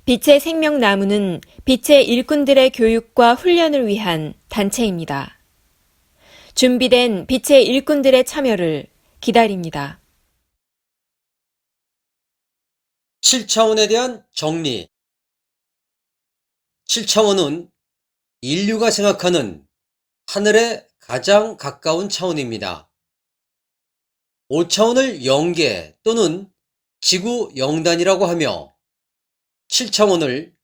빛의 생명나무는 빛의 일꾼들의 교육과 훈련을 위한 단체입니다. 준비된 빛의 일꾼들의 참여를 기다립니다. 7차원에 대한 정리. 7차원은 인류가 생각하는 하늘에 가장 가까운 차원입니다. 5차원을 영계 또는 지구 영단이라고 하며 7차원을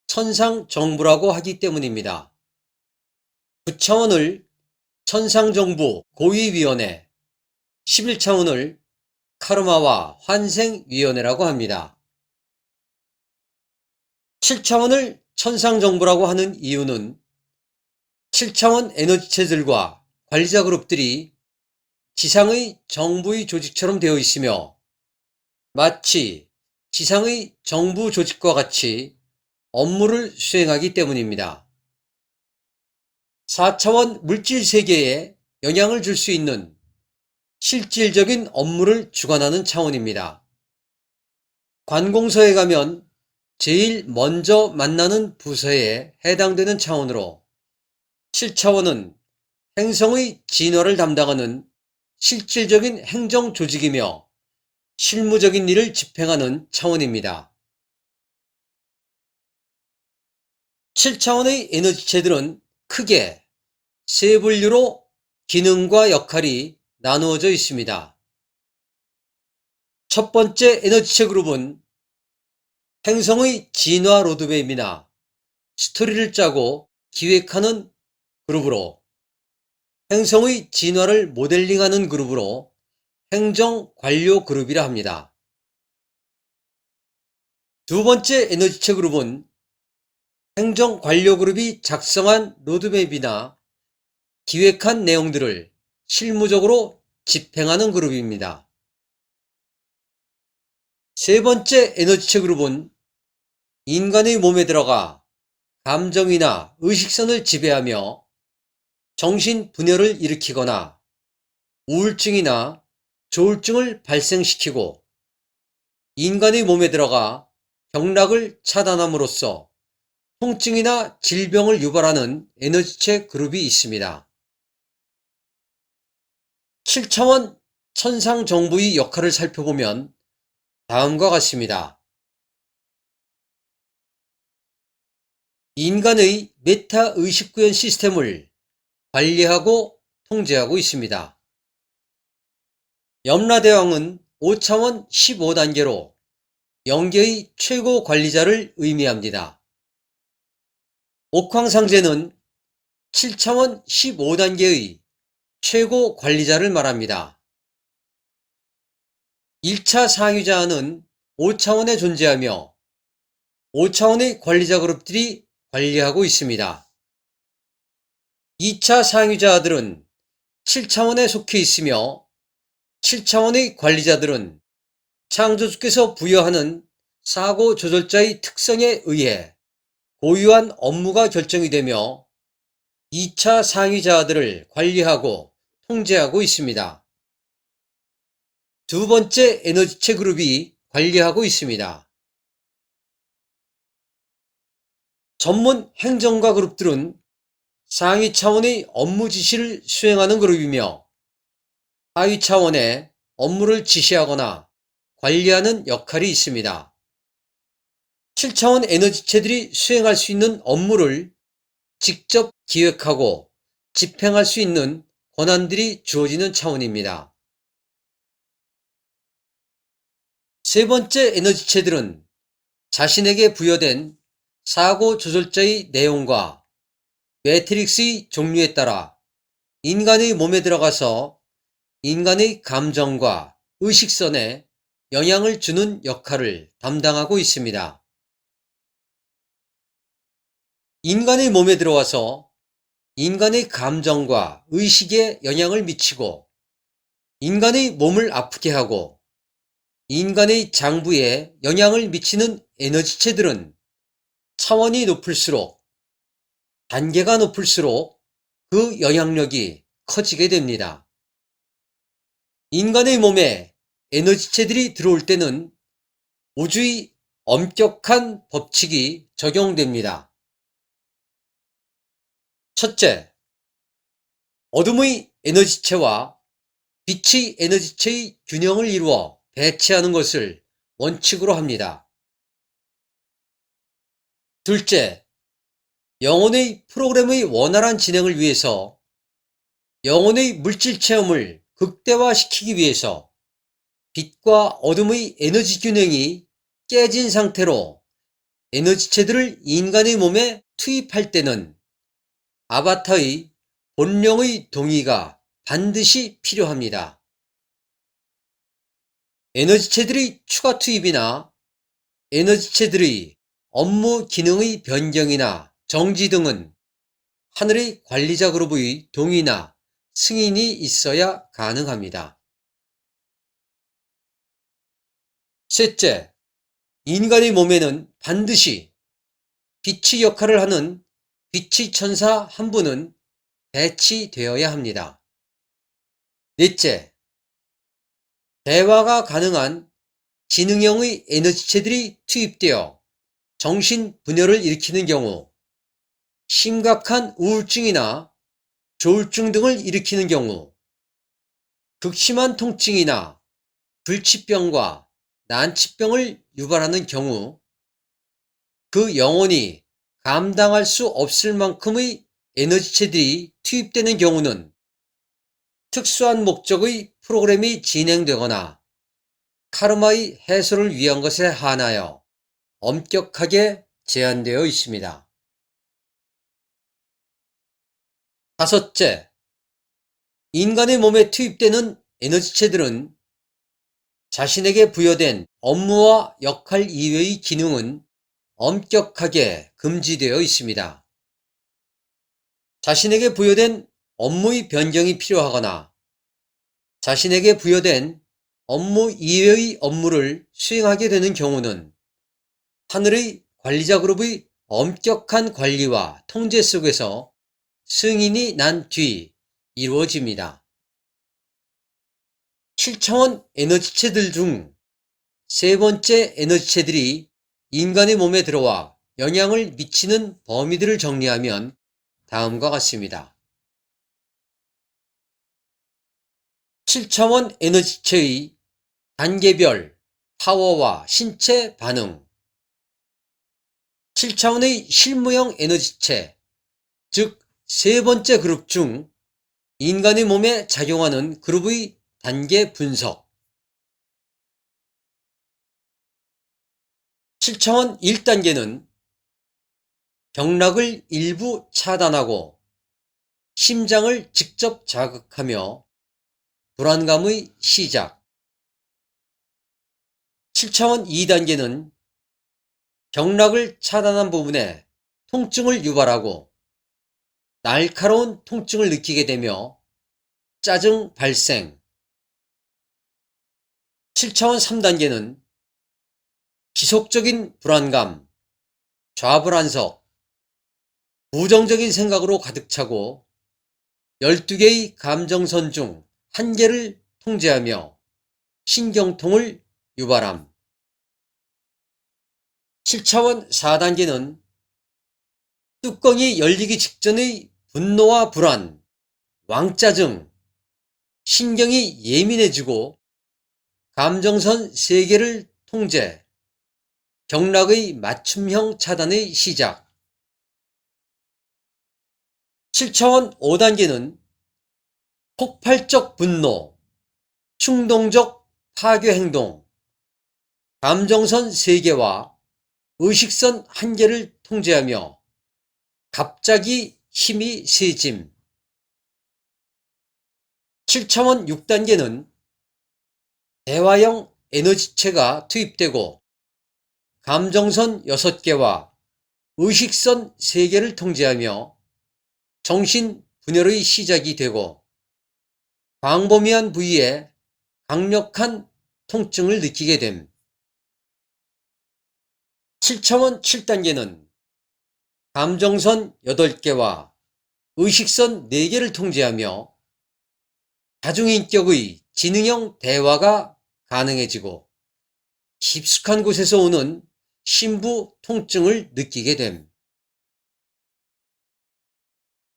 천상정부라고 하기 때문입니다. 9차원을 천상정부 고위위원회, 11차원을 카르마와 환생위원회라고 합니다. 7차원을 천상정부라고 하는 이유는 7차원 에너지체들과 관리자 그룹들이 지상의 정부의 조직처럼 되어 있으며 마치 지상의 정부 조직과 같이 업무를 수행하기 때문입니다. 4차원 물질 세계에 영향을 줄 수 있는 실질적인 업무를 주관하는 차원입니다. 관공서에 가면 제일 먼저 만나는 부서에 해당되는 차원으로 7차원은 행성의 진화를 담당하는 실질적인 행정 조직이며 실무적인 일을 집행하는 차원입니다. 7차원의 에너지체들은 크게 세 분류로 기능과 역할이 나누어져 있습니다. 첫 번째 에너지체 그룹은 행성의 진화 로드맵이나 스토리를 짜고 기획하는 그룹으로 행성의 진화를 모델링하는 그룹으로 행정관료 그룹이라 합니다. 두 번째 에너지체 그룹은 행정관료 그룹이 작성한 로드맵이나 기획한 내용들을 실무적으로 집행하는 그룹입니다. 세 번째 에너지체 그룹은 인간의 몸에 들어가 감정이나 의식선을 지배하며 정신분열을 일으키거나 우울증이나 조울증을 발생시키고 인간의 몸에 들어가 경락을 차단함으로써 통증이나 질병을 유발하는 에너지체 그룹이 있습니다. 7차원 천상정부의 역할을 살펴보면 다음과 같습니다. 인간의 메타의식구현 시스템을 관리하고 통제하고 있습니다. 염라대왕은 5차원 15단계로 영계의 최고 관리자를 의미합니다. 옥황상제는 7차원 15단계의 최고 관리자를 말합니다. 1차 상위자는 5차원에 존재하며 5차원의 관리자 그룹들이 관리하고 있습니다. 2차 상위자들은 7차원에 속해 있으며 7차원의 관리자들은 창조주께서 부여하는 사고 조절자의 특성에 의해 고유한 업무가 결정이 되며 2차 상위자들을 관리하고 통제하고 있습니다. 두 번째 에너지체 그룹이 관리하고 있습니다. 전문 행정가 그룹들은 상위 차원의 업무 지시를 수행하는 그룹이며 하위 차원에 업무를 지시하거나 관리하는 역할이 있습니다. 7차원 에너지체들이 수행할 수 있는 업무를 직접 기획하고 집행할 수 있는 권한들이 주어지는 차원입니다. 세 번째 에너지체들은 자신에게 부여된 사고 조절자의 내용과 매트릭스의 종류에 따라 인간의 몸에 들어가서 인간의 감정과 의식선에 영향을 주는 역할을 담당하고 있습니다. 인간의 몸에 들어와서 인간의 감정과 의식에 영향을 미치고 인간의 몸을 아프게 하고 인간의 장부에 영향을 미치는 에너지체들은 차원이 높을수록 단계가 높을수록 그 영향력이 커지게 됩니다. 인간의 몸에 에너지체들이 들어올 때는 우주의 엄격한 법칙이 적용됩니다. 첫째, 어둠의 에너지체와 빛의 에너지체의 균형을 이루어 배치하는 것을 원칙으로 합니다. 둘째, 영혼의 프로그램의 원활한 진행을 위해서 영혼의 물질 체험을 극대화시키기 위해서 빛과 어둠의 에너지 균형이 깨진 상태로 에너지체들을 인간의 몸에 투입할 때는 아바타의 본령의 동의가 반드시 필요합니다. 에너지체들의 추가 투입이나 에너지체들의 업무 기능의 변경이나 정지 등은 하늘의 관리자 그룹의 동의나 승인이 있어야 가능합니다. 셋째, 인간의 몸에는 반드시 빛의 역할을 하는 빛의 천사 한 분은 배치되어야 합니다. 넷째, 대화가 가능한 지능형의 에너지체들이 투입되어 정신 분열을 일으키는 경우, 심각한 우울증이나 조울증 등을 일으키는 경우, 극심한 통증이나 불치병과 난치병을 유발하는 경우, 그 영혼이 감당할 수 없을 만큼의 에너지체들이 투입되는 경우는 특수한 목적의 프로그램이 진행되거나 카르마의 해소를 위한 것에 한하여 엄격하게 제한되어 있습니다. 다섯째, 인간의 몸에 투입되는 에너지체들은 자신에게 부여된 업무와 역할 이외의 기능은 엄격하게 금지되어 있습니다. 자신에게 부여된 업무의 변경이 필요하거나 자신에게 부여된 업무 이외의 업무를 수행하게 되는 경우는 하늘의 관리자 그룹의 엄격한 관리와 통제 속에서 승인이 난 뒤 이루어집니다. 7차원 에너지체들 중 세 번째 에너지체들이 인간의 몸에 들어와 영향을 미치는 범위들을 정리하면 다음과 같습니다. 7차원 에너지체의 단계별 파워와 신체 반응, 7차원의 실무형 에너지체, 즉 세 번째 그룹 중 인간의 몸에 작용하는 그룹의 단계 분석, 7차원 1단계는 경락을 일부 차단하고 심장을 직접 자극하며 불안감의 시작, 7차원 2단계는 경락을 차단한 부분에 통증을 유발하고 날카로운 통증을 느끼게 되며 짜증 발생, 7차원 3단계는 지속적인 불안감, 좌불안석, 부정적인 생각으로 가득 차고 12개의 감정선 중 1개를 통제하며 신경통을 유발함, 7차원 4단계는 뚜껑이 열리기 직전의 분노와 불안, 왕짜증, 신경이 예민해지고 감정선 3개를 통제, 경락의 맞춤형 차단의 시작, 7차원 5단계는 폭발적 분노, 충동적 파괴 행동, 감정선 3개와 의식선 1개를 통제하며 갑자기 힘이 세짐, 7차원 6단계는 대화형 에너지체가 투입되고 감정선 6개와 의식선 3개를 통제하며 정신 분열의 시작이 되고 광범위한 부위에 강력한 통증을 느끼게 됨. 7차원 7단계는 감정선 8개와 의식선 4개를 통제하며 다중인격의 지능형 대화가 가능해지고 깊숙한 곳에서 오는 심부 통증을 느끼게 됨.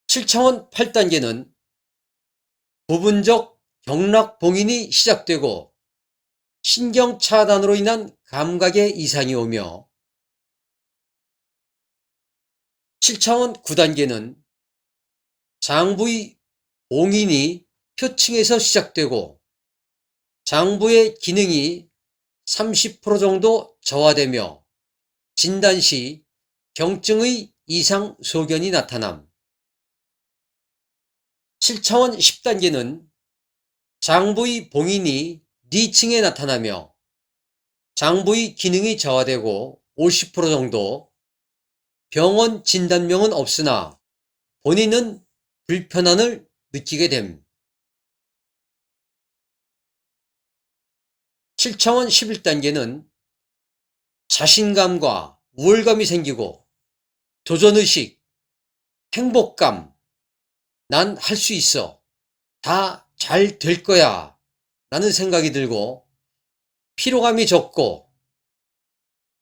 7차원 8단계는 부분적 경락 봉인이 시작되고 신경 차단으로 인한 감각의 이상이 오며 7차원 9단계는 장부의 봉인이 표층에서 시작되고 장부의 기능이 30% 정도 저하되며 진단 시 경증의 이상 소견이 나타남. 7차원 10단계는 장부의 봉인이 D층에 나타나며 장부의 기능이 저하되고 50% 정도 병원 진단명은 없으나 본인은 불편함을 느끼게 됨. 7차원 11단계는 자신감과 우월감이 생기고 도전의식, 행복감, 난 할 수 있어, 다 잘 될 거야 라는 생각이 들고 피로감이 적고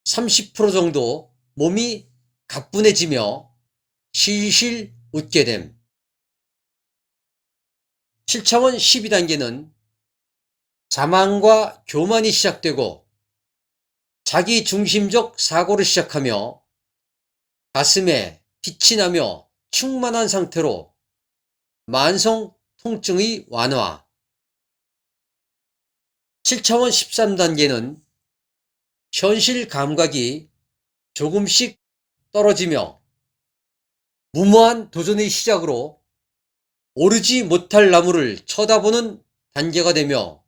30% 정도 몸이 가뿐해지며 실실 웃게 됨. 7차원 12단계는 자만과 교만이 시작되고 자기 중심적 사고를 시작하며 가슴에 빛이 나며 충만한 상태로 만성 통증의 완화. 7차원 13단계는 현실 감각이 조금씩 떨어지며 무모한 도전의 시작으로 오르지 못할 나무를 쳐다보는 단계가 되며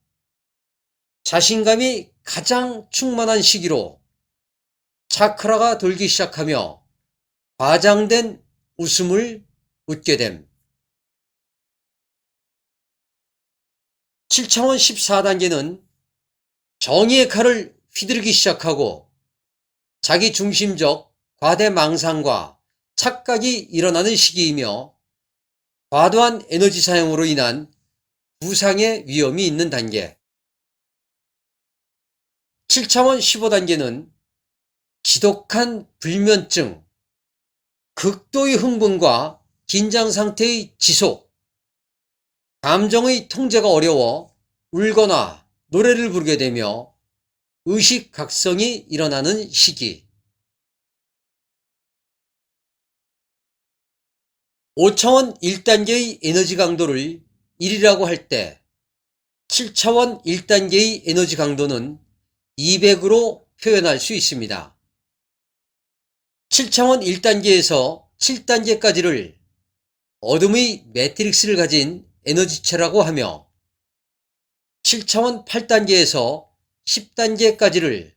자신감이 가장 충만한 시기로 차크라가 돌기 시작하며 과장된 웃음을 웃게 됨. 7차원 14단계는 정의의 칼을 휘두르기 시작하고 자기 중심적 과대망상과 착각이 일어나는 시기이며 과도한 에너지 사용으로 인한 부상의 위험이 있는 단계. 7차원 15단계는 지독한 불면증, 극도의 흥분과 긴장 상태의 지속, 감정의 통제가 어려워 울거나 노래를 부르게 되며 의식각성이 일어나는 시기. 5차원 1단계의 에너지 강도를 1이라고 할 때 7차원 1단계의 에너지 강도는 200으로 표현할 수 있습니다. 7차원 1단계에서 7단계까지를 어둠의 매트릭스를 가진 에너지체라고 하며 7차원 8단계에서 10단계까지를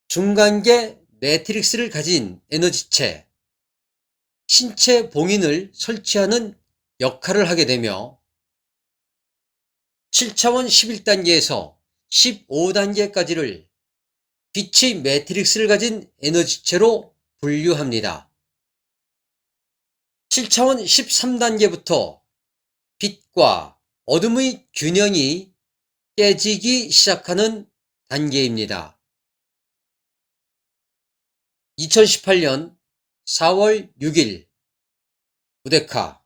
중간계 매트릭스를 가진 에너지체, 신체 봉인을 설치하는 역할을 하게 되며 7차원 11단계에서 15단계까지를 빛의 매트릭스를 가진 에너지체로 분류합니다. 7차원 13단계부터 빛과 어둠의 균형이 깨지기 시작하는 단계입니다. 2018년 4월 6일 우데카